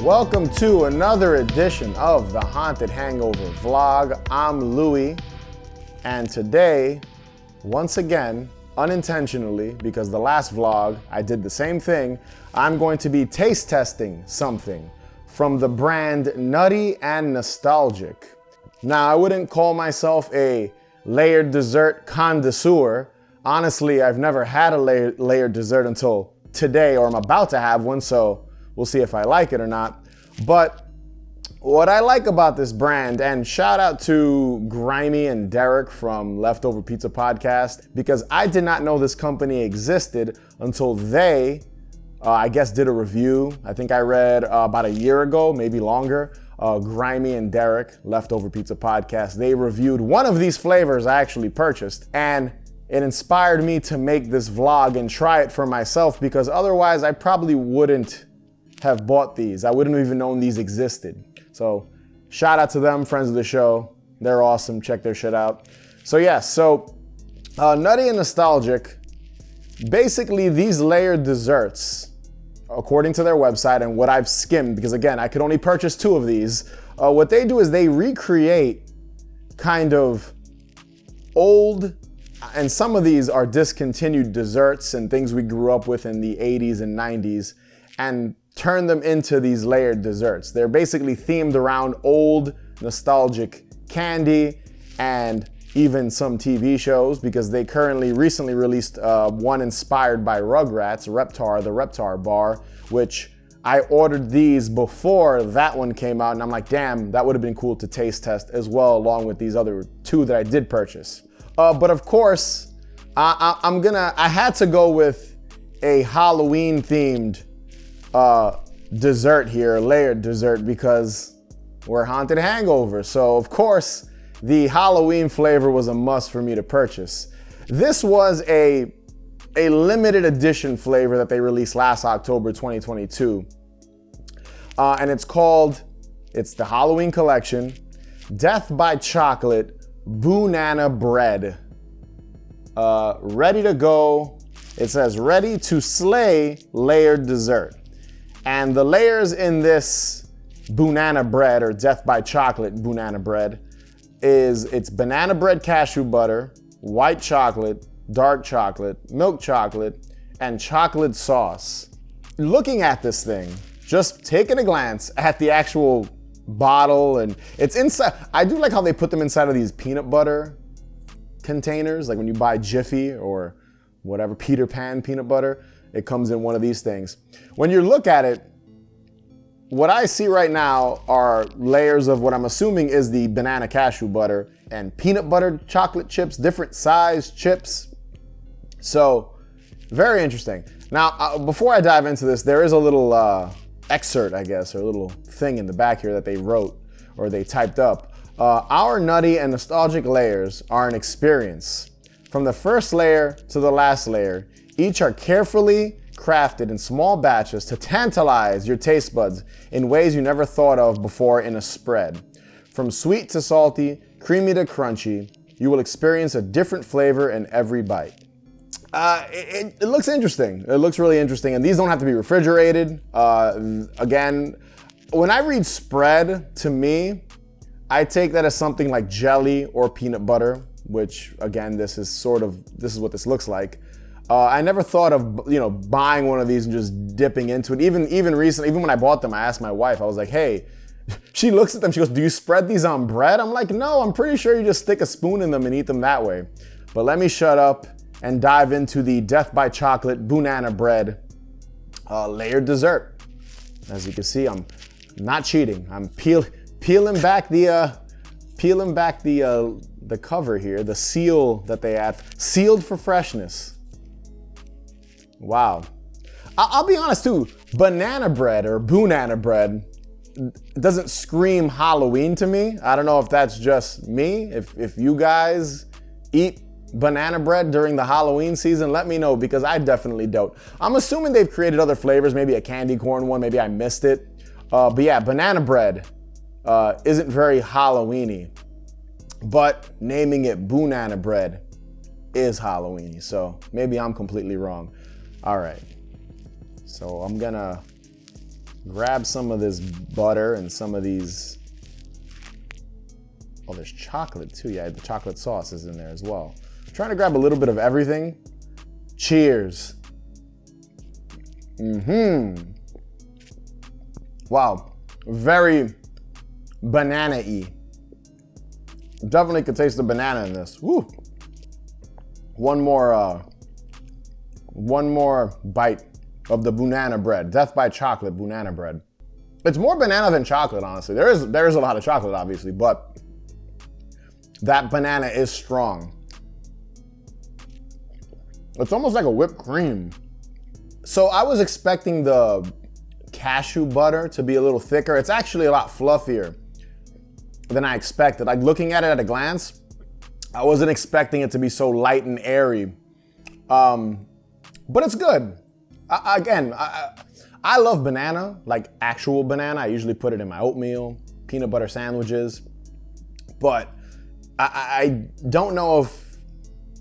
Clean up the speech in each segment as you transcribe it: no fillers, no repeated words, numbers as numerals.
Welcome to another edition of the Haunted Hangover vlog. I'm Louie, and today, once again, unintentionally, because the last vlog I did the same thing, I'm going to be taste testing something from the brand Nutty and Nostalgic. Now, I wouldn't call myself a layered dessert connoisseur. Honestly, I've never had a layered dessert until today, or I'm about to have one, so we'll see if I like it or not. But what I like about this brand, and shout out to Grimy and Derek from Leftover Pizza Podcast, because I did not know this company existed until they, I guess, did a review. I think I read about a year ago, maybe longer. Grimy and Derek, Leftover Pizza Podcast, they reviewed one of these flavors I actually purchased, and it inspired me to make this vlog and try it for myself, because otherwise I probably wouldn't have bought these. I wouldn't have even known these existed. So shout out to them, friends of the show. They're awesome. Check their shit out. So yes, Nutty and Nostalgic, basically these layered desserts, according to their website and what I've skimmed, because again, I could only purchase 2 of these. What they do is they recreate kind of old, and some of these are discontinued desserts and things we grew up with in the 80s and 90s, and turn them into these layered desserts. They're basically themed around old nostalgic candy and even some TV shows, because they recently released one inspired by Rugrats, Reptar, the Reptar bar, which I ordered these before that one came out, and I'm like, damn, that would have been cool to taste test as well, along with these other 2 that I did purchase. But of course, I had to go with a Halloween themed dessert here, layered dessert, because we're Haunted Hangover. So of course, the Halloween flavor was a must for me to purchase. This was a limited edition flavor that they released last October 2022. And it's the Halloween collection, Death by Chocolate Banana Bread. Ready to go. It says ready to slay layered dessert. And the layers in this banana bread, or Death by Chocolate banana bread, it's banana bread cashew butter, white chocolate, dark chocolate, milk chocolate, and chocolate sauce. Looking at this thing, just taking a glance at the actual bottle, and it's inside. I do like how they put them inside of these peanut butter containers, like when you buy Jiffy or whatever, Peter Pan peanut butter. It comes in one of these things. When you look at it, what I see right now are layers of what I'm assuming is the banana cashew butter and peanut butter chocolate chips, different size chips. So very interesting. Now, before I dive into this, there is a little excerpt, I guess, or a little thing in the back here that they wrote or they typed up. Our Nutty and Nostalgic layers are an experience. From the first layer to the last layer, each are carefully crafted in small batches to tantalize your taste buds in ways you never thought of before in a spread. From sweet to salty, creamy to crunchy, you will experience a different flavor in every bite. It looks interesting. It looks really interesting, and these don't have to be refrigerated. Again, when I read spread, to me, I take that as something like jelly or peanut butter, which again, this is what this looks like. I never thought of, buying one of these and just dipping into it. Even recently, even when I bought them, I asked my wife, I was like, hey, she looks at them, she goes, do you spread these on bread? I'm like, no, I'm pretty sure you just stick a spoon in them and eat them that way. But let me shut up and dive into the Death by Chocolate banana bread layered dessert. As you can see, I'm not cheating. I'm peeling back the cover here, the seal that they add, sealed for freshness. Wow. I'll be honest too, banana bread or banana bread doesn't scream Halloween to me. I don't know if that's just me. If you guys eat banana bread during the Halloween season, let me know, because I definitely don't. I'm assuming they've created other flavors, maybe a candy corn one, maybe I missed it. But yeah, banana bread isn't very Halloween-y, but naming it banana bread is Halloween-y, so maybe I'm completely wrong. All right, so I'm gonna grab some of this butter and some of these. Oh, there's chocolate too. Yeah, the chocolate sauce is in there as well. I'm trying to grab a little bit of everything. Cheers. Wow, very banana-y. Definitely could taste the banana in this. Woo. One more bite of the banana bread. Death by chocolate banana bread. It's more banana than chocolate, honestly. There is a lot of chocolate, obviously, but that banana is strong. It's almost like a whipped cream. So I was expecting the cashew butter to be a little thicker. It's actually a lot fluffier than I expected. Like looking at it at a glance, I wasn't expecting it to be so light and airy. But it's good. I love banana, like actual banana. I usually put it in my oatmeal, peanut butter sandwiches. But I don't know if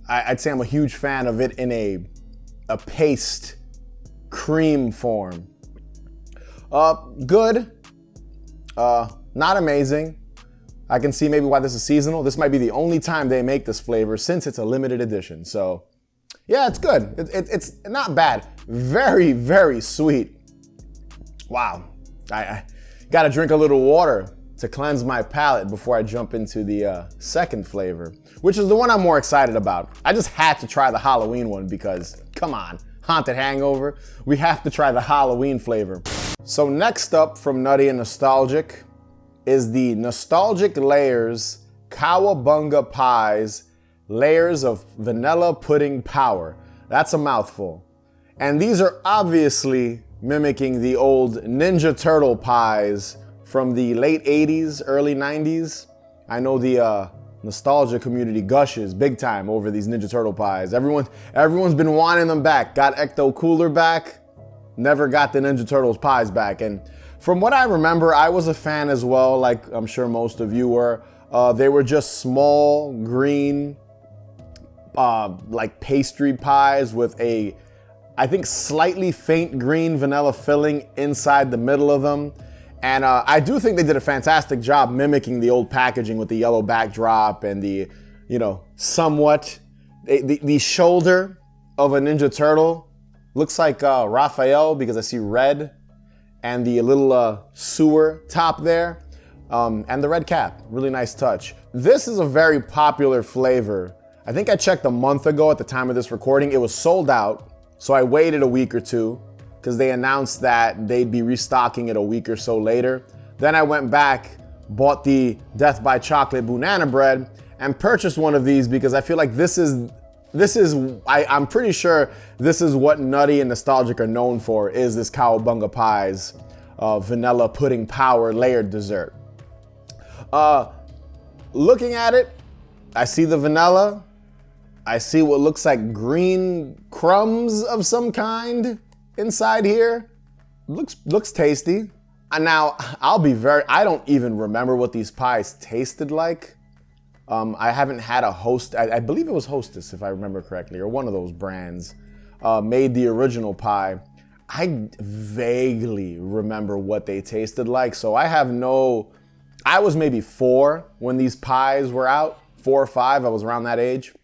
I'd say I'm a huge fan of it in a paste cream form. Good, not amazing. I can see maybe why this is seasonal. This might be the only time they make this flavor since it's a limited edition. So yeah, it's good. It's not bad. Very, very sweet. Wow. I gotta drink a little water to cleanse my palate before I jump into the second flavor, which is the one I'm more excited about. I just had to try the Halloween one because, come on, Haunted Hangover. We have to try the Halloween flavor. So next up from Nutty and Nostalgic is the Nostalgic Layers Cowabunga Pies Layers of Vanilla Pudding Power. That's a mouthful. And these are obviously mimicking the old Ninja Turtle pies from the late 80s, early 90s. I know the nostalgia community gushes big time over these Ninja Turtle pies. Everyone's been wanting them back. Got Ecto Cooler back, never got the Ninja Turtles pies back. And from what I remember, I was a fan as well, like I'm sure most of you were. They were just small, green, like pastry pies with a, I think, slightly faint green vanilla filling inside the middle of them. And I do think they did a fantastic job mimicking the old packaging with the yellow backdrop and the, somewhat, the shoulder of a Ninja Turtle. Looks like Raphael because I see red, and the little sewer top there, and the red cap. Really nice touch. This is a very popular flavor. I think I checked a month ago at the time of this recording. It was sold out, so I waited a week or two because they announced that they'd be restocking it a week or so later. Then I went back, bought the Death by Chocolate banana bread, and purchased one of these because I feel like I'm pretty sure this is what Nutty and Nostalgic are known for, is this Cowabunga Pies vanilla pudding power layered dessert. Looking at it, I see the vanilla. I see what looks like green crumbs of some kind inside here. Looks tasty. And now I don't even remember what these pies tasted like. I haven't had a I believe it was Hostess, if I remember correctly, or one of those brands made the original pie. I vaguely remember what they tasted like, so I was maybe 4 when these pies were out, 4 or 5, I was around that age.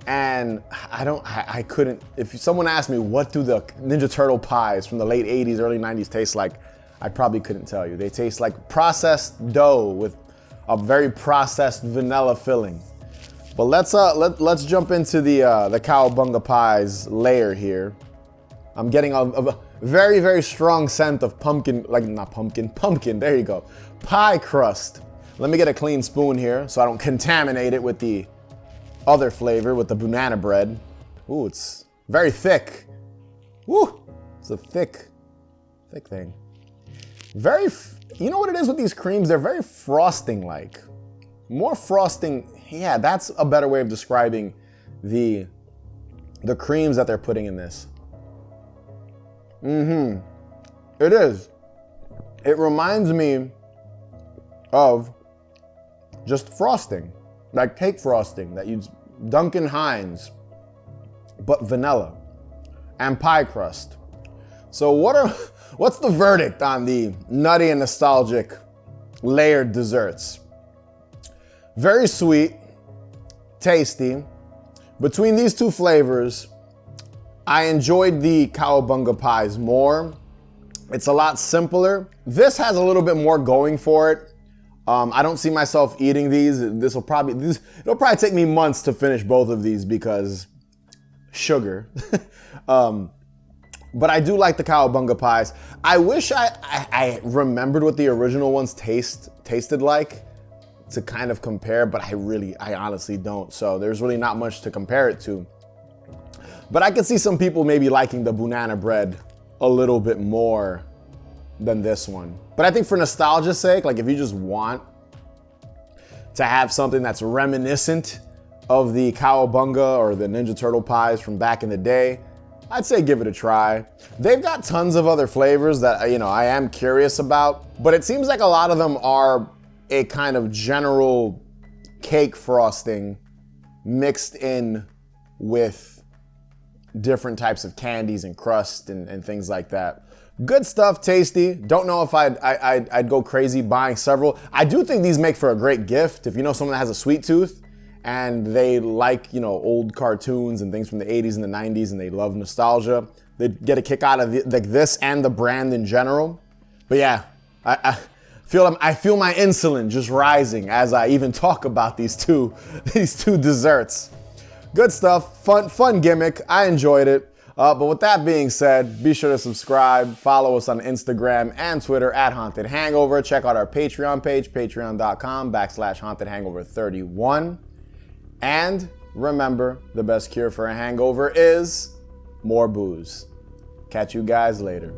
And I couldn't, if someone asked me what do the Ninja Turtle pies from the late 80s, early 90s taste like, I probably couldn't tell you. They taste like processed dough with a very processed vanilla filling. But let's jump into the Cowabunga Pies layer here. I'm getting a very, very strong scent of pumpkin, there you go. Pie crust. Let me get a clean spoon here so I don't contaminate it with the other flavor, with the banana bread. Ooh, it's very thick. Woo, it's a thick thing. You know what it is with these creams? They're very frosting-like. More frosting, yeah, that's a better way of describing the creams that they're putting in this. It is. It reminds me of just frosting, like cake frosting that you'd Duncan Hines, but vanilla and pie crust. So what's the verdict on the nutty and nostalgic layered desserts? Very sweet, tasty. Between these two flavors, I enjoyed the Cowabunga pies more. It's a lot simpler. This has a little bit more going for it. I don't see myself eating these. It'll probably take me months to finish both of these because sugar. But I do like the Cowabunga pies. I wish I remembered what the original ones tasted like to kind of compare, but I honestly don't. So there's really not much to compare it to. But I could see some people maybe liking the banana bread a little bit more than this one. But I think for nostalgia's sake, like if you just want to have something that's reminiscent of the Cowabunga or the Ninja Turtle pies from back in the day, I'd say give it a try. They've got tons of other flavors that, I am curious about, but it seems like a lot of them are a kind of general cake frosting mixed in with different types of candies and crust and things like that. Good stuff, tasty. Don't know if I'd go crazy buying several. I do think these make for a great gift. If you know someone that has a sweet tooth and they like, old cartoons and things from the 80s and the 90s and they love nostalgia, they get a kick out of this and the brand in general. But yeah, I feel my insulin just rising as I even talk about these two desserts. Good stuff, fun gimmick. I enjoyed it. But with that being said, be sure to subscribe, follow us on Instagram and Twitter at Haunted Hangover. Check out our Patreon page, patreon.com/HauntedHangover31. And remember, the best cure for a hangover is more booze. Catch you guys later.